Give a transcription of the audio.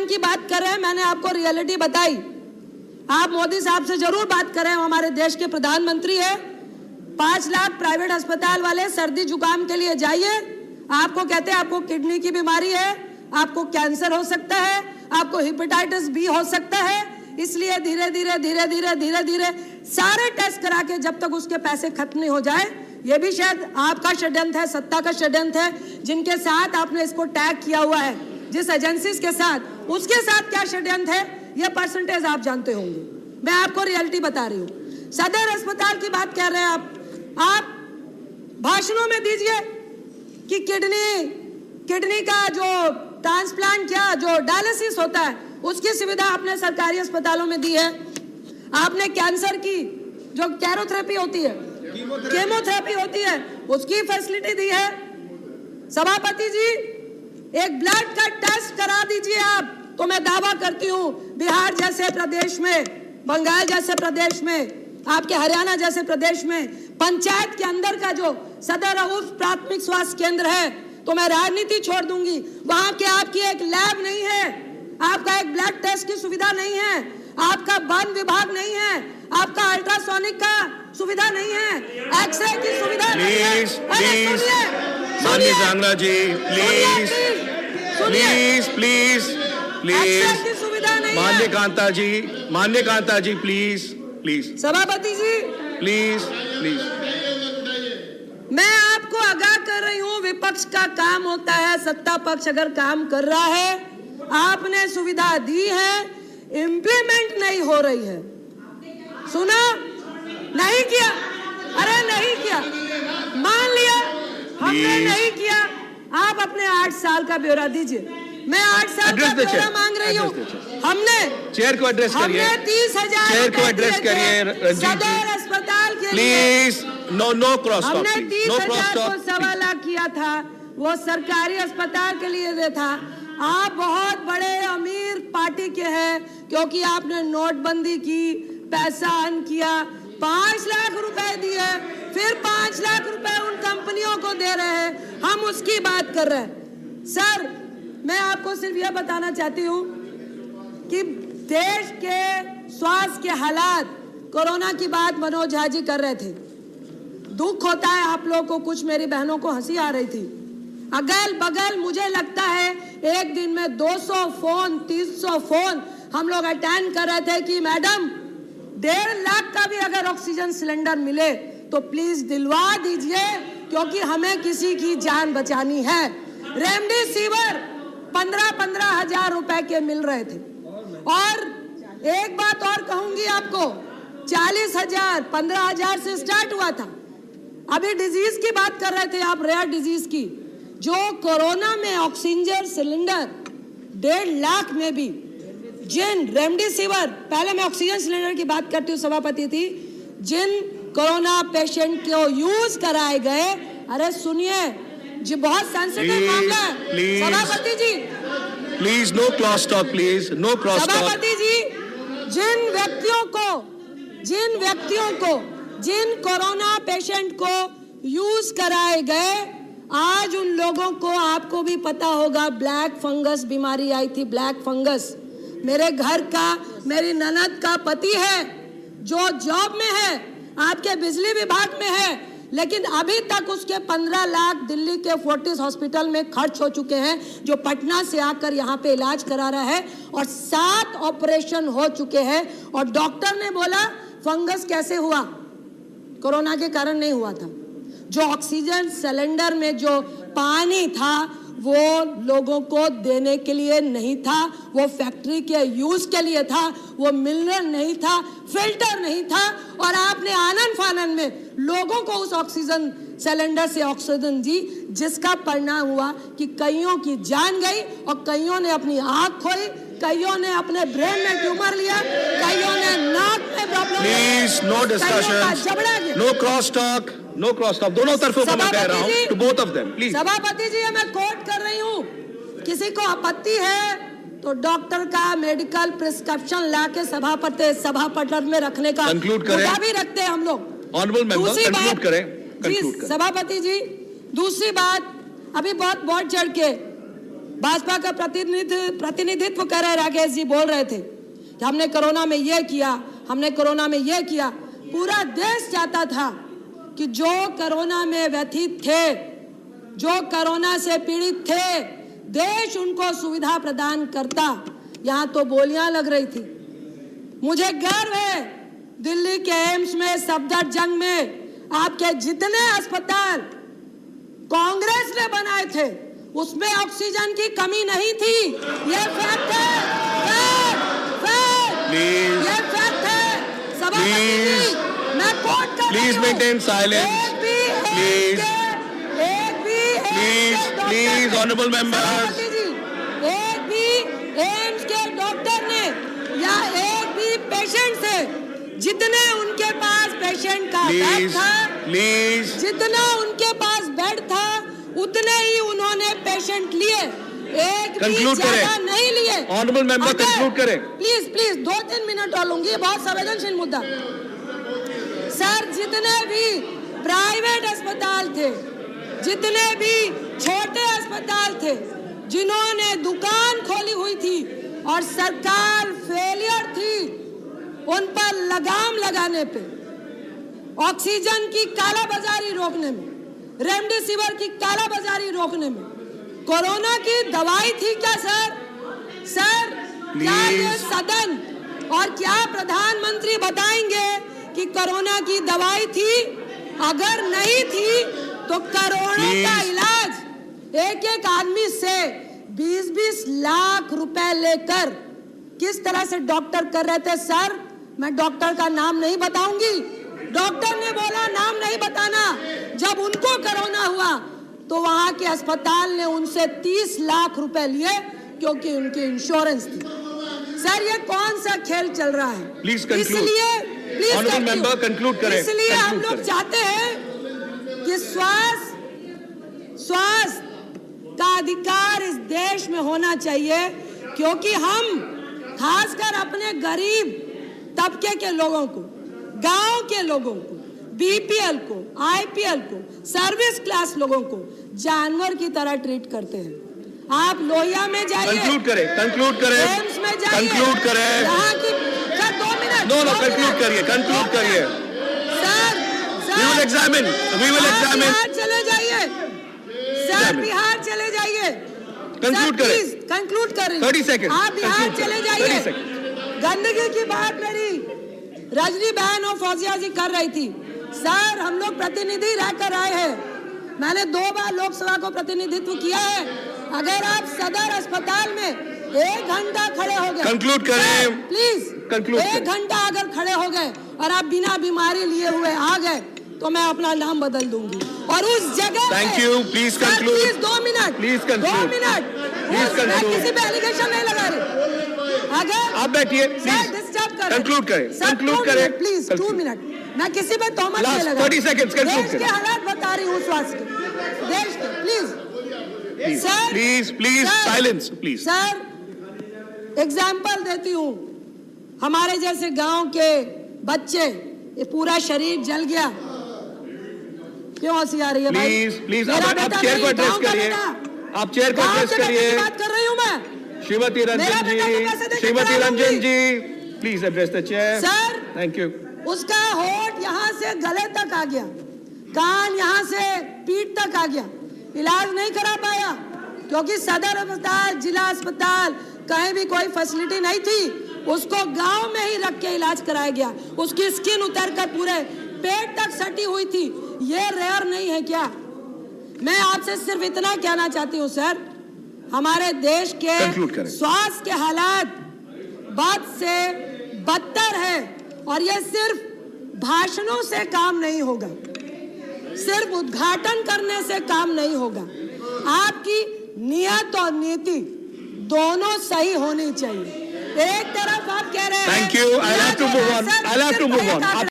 अनुमान की बात कर रहे हैं, मैंने आपको रियलिटी बताई। आप मोदी साहब से जरूर बात करें, हमारे देश के प्रधानमंत्री है। 5 लाख प्राइवेट अस्पताल वाले सर्दी जुकाम के लिए जाइए, आपको कहते हैं आपको किडनी की बीमारी है, आपको कैंसर हो सकता है, आपको हेपेटाइटिस बी हो सकता है, इसलिए धीरे धीरे सारे टेस्ट करा के जब तक उसके पैसे खत्म नहीं हो जाए, ये भी शायद आपका षड्यंत्र है, सत्ता का षड्यंत्र है, जिनके साथ आपने इसको टैग किया हुआ है, जिस एजेंसीज के साथ, उसके साथ क्या षड्यंत्र है, ये परसेंटेज आप जानते होंगे। मैं आपको रियलिटी बता रही हूँ। सदर अस्पताल की बात कर रहे हैं आप भाषणों में दीजिए कि किडनी का जो ट्रांसप्लांट क्या जो डायलिसिस होता है उसकी सुविधा आपने सरकारी अस्पतालों में दी है। आपने कैंसर की जो कैरोथेरेपी होती है, कीमोथेरेपी होती है, उसकी फैसिलिटी दी है। सभापति जी, एक ब्लड का टेस्ट करा दीजिए आप, तो मैं दावा करती हूं बिहार जैसे प्रदेश में, बंगाल जैसे प्रदेश में, आपके हरियाणा जैसे प्रदेश में पंचायत के अंदर का जो सदर उप प्राथमिक स्वास्थ्य केंद्र है, तो मैं राजनीति छोड़ दूंगी, वहां के आपकी एक लैब नहीं है, आपका एक ब्लड टेस्ट की सुविधा नहीं है, आपका वन विभाग नहीं है, आपका अल्ट्रासोनिक का सुविधा नहीं है, एक्सरे की सुविधा नहीं है। माननीय सांगला जी, प्लीज एक्सरे की सुविधा नहीं है। माननीय कांता जी प्लीज। सभापति जी प्लीज। मैं आपको आगाह कर रही हूं, विपक्ष का काम होता है, सत्ता पक्ष अगर काम कर रहा है, आपने सुविधा दी है, इंप्लीमेंट नहीं हो रही है। सुना? नहीं किया, अरे नहीं किया, मान लिया हमने नहीं किया। आप अपने 8 साल का ब्यौरा दीजिए। मैं 8 साल का ब्यौरा मांग रही हूँ। हमने चेयर को एड्रेस करिए, 30,000 चेयर को एड्रेस करिए सदर अस्पताल के प्लीज। नो क्रॉस टॉक, हमने 30,000 को 1.25 लाख किया था, वो सरकारी अस्पताल के लिए दे था। आप बहुत बड़े अमीर पार्टी के हैं, क्योंकि आपने नोटबंदी की, पैसा अन किया, 5 लाख रुपए दिए, फिर 5 लाख रुपए उन कंपनियों को दे रहे हैं। हम उसकी बात कर रहे हैं। सर, मैं आपको सिर्फ यह बताना चाहती हूँ कि देश के स्वास्थ्य के हालात, कोरोना की बात मनोज झा जी कर रहे थे। दुख होता है आप लोगों को, कुछ मेरी बहनों को हंसी आ रही थी। अगल बगल मुझे लगता है एक दिन में 200 फोन, 300 फोन हम लोग अटेंड कर रहे थे कि मैडम 1.5 लाख का भी अगर ऑक्सीजन सिलेंडर मिले तो प्लीज दिलवा दीजिए, क्योंकि हमें किसी की जान बचानी है। रेमडेसिविर 15-15 हजार रुपए के मिल रहे थे। और एक बात और कहूंगी आपको, 40,000, 15,000 से स्टार्ट हुआ था। अभी डिजीज की बात कर रहे थे आप, रेयर डिजीज की, जो कोरोना में ऑक्सीजन सिलेंडर 1.5 लाख में भी, जिन रेमडेसिविर, पहले मैं ऑक्सीजन सिलेंडर की बात करती हूँ सभापति थी, जिन कोरोना पेशेंट को यूज कराए गए, अरे सुनिए जी, बहुत सेंसिटिव मामला है सभापति जी, please no cross talk, please no cross talk. सभापति जी, जिन व्यक्तियों को जिन कोरोना पेशेंट को यूज कराए गए, आज उन लोगों को, आपको भी पता होगा, ब्लैक फंगस बीमारी आई थी, ब्लैक फंगस। मेरे घर का, मेरी ननद का पति है जो जॉब में है, आपके बिजली विभाग में है, लेकिन अभी तक उसके 15 लाख दिल्ली के फोर्टिस हॉस्पिटल में खर्च हो चुके हैं, जो पटना से आकर यहाँ पे इलाज करा रहा है, और 7 ऑपरेशन हो चुके हैं। और डॉक्टर ने बोला फंगस कैसे हुआ, कोरोना के कारण नहीं हुआ था। जो ऑक्सीजन सिलेंडर में जो पानी था वो लोगों को देने के लिए नहीं था, वो फैक्ट्री के यूज के लिए था, वो मिनरल नहीं था, फिल्टर नहीं था। और आपने आनन फानन में लोगों को उस ऑक्सीजन सिलेंडर से ऑक्सीजन दी, जिसका परिणाम हुआ कि कईयों की जान गई और कईयों ने अपनी आंख खोई, कईयों ने अपने ब्रेन में ट्यूमर लिया, कईयों ने नाक में problem, please no discussion, no cross talk, no cross talk. दोनों तरफों को मैं कह रहा हूं, to both of them please. सभापति जी, मैं कोट कर रही हूं, किसी को आपत्ति है तो डॉक्टर का मेडिकल प्रिस्क्रिप्शन लाके सभापटल में रखने का कंक्लूड करें, भी रखते हैं हम लोग। ऑनरेबल मेंबर कंक्लूड करें। सभापति जी, दूसरी बात, अभी बहुत बढ़ चढ़ के भाजपा का प्रतिनिधित्व कर रहे राकेश जी बोल रहे थे कि हमने कोरोना में ये किया, हमने कोरोना में ये किया। पूरा देश चाहता था कि जो कोरोना में व्यथित थे, जो कोरोना से पीड़ित थे, देश उनको सुविधा प्रदान करता। यहाँ तो बोलियां लग रही थी। मुझे गर्व है दिल्ली के एम्स में सफदरजंग में आपके जितने अस्पताल कांग्रेस ने बनाए थे उसमें ऑक्सीजन की कमी नहीं थी। ये फैक्ट है, ये फैक्ट है। सभापति जी, मैं कोट कर रही हूं। Please maintain silence. Please honourable members, एक भी एम्स के डॉक्टर ने या एक भी पेशेंट से, जितने उनके पास पेशेंट का बेड था, जितना उनके पास बेड था उतने ही उन्होंने पेशेंट लिए, एक भी ज्यादा नहीं लिए। ऑनरेबल मेंबर कंक्लूड करें। प्लीज 2-3 मिनट और लूंगी, बहुत संवेदनशील मुद्दा। सर, जितने भी प्राइवेट अस्पताल थे, जितने भी छोटे अस्पताल थे, जिन्होंने दुकान खोली हुई थी और सरकार फेलियर थी, उन पर लगाम लगाने पे, ऑक्सीजन की कालाबाजारी रोकने में, रेमडेसिविर की कालाबाजारी रोकने में, कोरोना की दवाई थी क्या सर? क्या ये सदन और क्या प्रधानमंत्री बताएंगे कि कोरोना की दवाई थी? अगर नहीं थी तो करोड़ों का इलाज एक आदमी से 20-20 लाख रुपए लेकर किस तरह से डॉक्टर कर रहे थे। सर, मैं डॉक्टर का नाम नहीं बताऊंगी, डॉक्टर ने बोला नाम नहीं बताना। जब उनको कोरोना हुआ तो वहां के अस्पताल ने उनसे 30 लाख रुपए लिए क्योंकि उनकी इंश्योरेंस थी। सर, ये कौन सा खेल चल रहा है? Please conclude. इसलिए ऑनरेबल मेंबर कंक्लूड करें। इसलिए हम लोग चाहते हैं कि स्वास्थ्य का अधिकार इस देश में होना चाहिए, क्योंकि हम खासकर अपने गरीब तबके के लोगों को, गांव के लोगों को, बीपीएल को, आईपीएल को, सर्विस क्लास लोगों को जानवर की तरह ट्रीट करते हैं। आप लोहिया में जाइए, कंक्लूड करें, एम्स में जाइए, कंक्लूड करें। यहाँ की सर 2 मिनट। नो कंक्लूड करिए। Sir, we will examine. Bihar चले जाइए सर, बिहार चले जाइए। कंक्लूड करें। कंक्लूड कर रही 30 सेकंड। आप बिहार चले जाइए। गंदगी की बात मेरी रजनी बहन और फौजिया जी कर रही थी। सर, हम लोग प्रतिनिधि रहकर आए हैं। मैंने 2 बार लोकसभा को प्रतिनिधित्व किया है। अगर आप सदर अस्पताल में 1 घंटा खड़े हो गए, कंक्लूड करें प्लीज, कंक्लूड 1 घंटा अगर खड़े हो गए और आप बिना बीमारी लिए हुए आ गए तो मैं अपना नाम बदल दूंगी। और उस जगह thank you, please conclude. Please 2 minute, please conclude. 2 minute. मैं किसी पे एलिगेशन नहीं लगा रही। अगर आप बैठिए, प्लीज डिस्टर्ब करें, कंक्लूड करें, प्लीज 2 मिनट। मैं किसी पे तोहमत नहीं लगा। 30 सेकंड्स कंक्लूड देश के हालात बता रही हूँ, स्वास्थ्य के, देश के। Please sir, please silence please. Sir, example देती हूँ, हमारे जैसे गांव के बच्चे, ये पूरा शरीर जल गया। क्यों हंसी आ रही है भाई? प्लीज आप चेयर को एड्रेस करिए। आप चेयर को एड्रेस करिए। बात कर रही हूँ मैं। Shrimati Ranjan ji, please address the chair. Sir, thank you. उसका होठ यहाँ से गले तक आ गया, कान यहाँ से पीठ तक आ गया। इलाज नहीं करा पाया क्योंकि सदर अस्पताल, जिला अस्पताल, कहीं भी कोई फैसिलिटी नहीं थी। उसको गांव में ही रख के इलाज कराया गया। उसकी स्किन उतर कर पूरे पेट तक सटी हुई थी। ये रेयर नहीं है क्या? मैं आपसे सिर्फ इतना कहना चाहती हूँ सर, हमारे देश के स्वास्थ्य के हालात बद से बदतर है और ये सिर्फ भाषणों से काम नहीं होगा, सिर्फ उद्घाटन करने से काम नहीं होगा। आपकी नियत और नीति दोनों सही होनी चाहिए। एक तरफ आप कह रहे हैं, thank you, I have to move on.